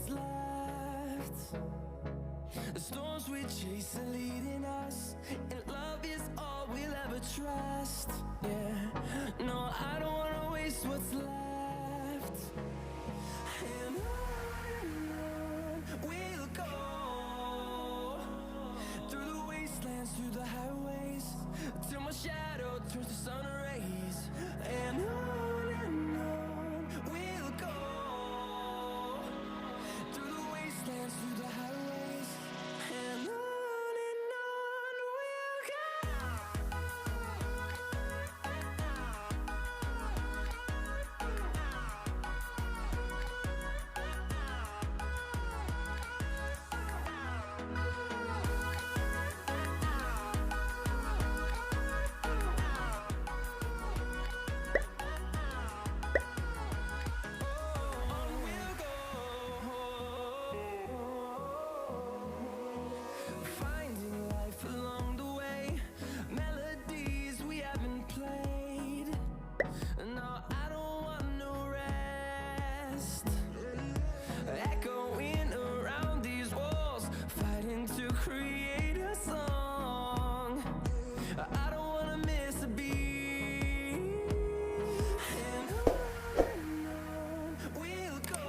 what's left. The storms we chase are leading us, and love is all we'll ever trust. Yeah, no, I don't wanna waste what's left. And on we'll go, through the wastelands, through the highways, till my shadow turns to sun rays. And on we'll go, through the wastelands, through the highways, and on we'll go. Finding life along the way, melodies we haven't played. No, I don't want no rest. Echoing around these walls, fighting to create a song. I don't wanna miss a beat. And on we'll go,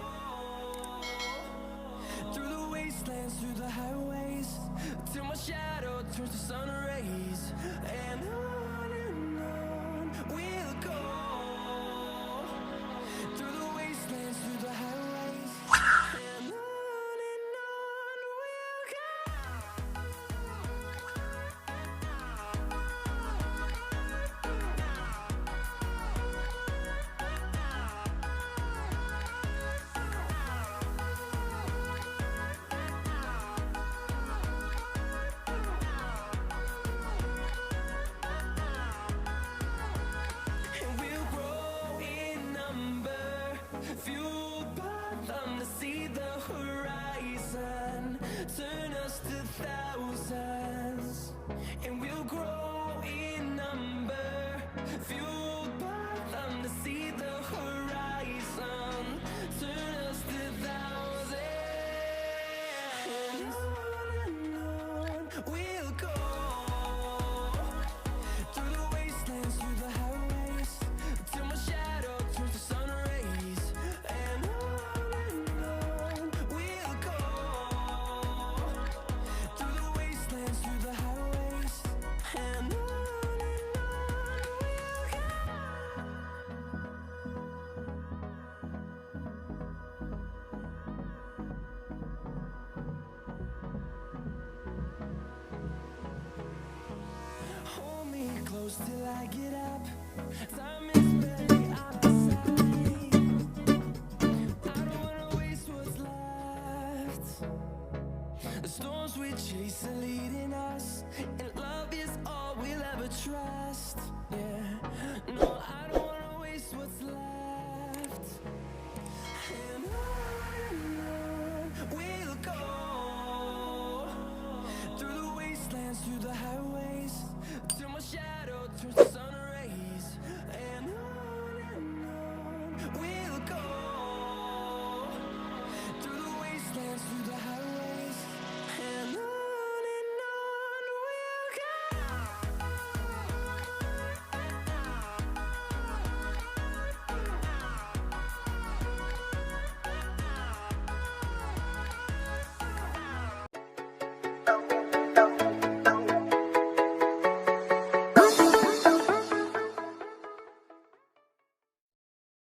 through the wastelands, through the highways, till my shadow turns to sun rays. And on we'll go, through the wastelands, through the highways, and on we'll and we'll grow in number, fueled by them to see the horizon, turn us to thousands. And we'll grow in number, fueled by them to see the horizon, turn us to thousands. And on we'll go, through the wastelands, through the highways, till my shadow turns to sun rays. And on we'll go, through the wastelands, through the highways, and on we'll go. Hold me close till I get up. Time is barely on our side. I don't wanna waste what's left. The storms we chase are leading us, and love is all we'll ever trust.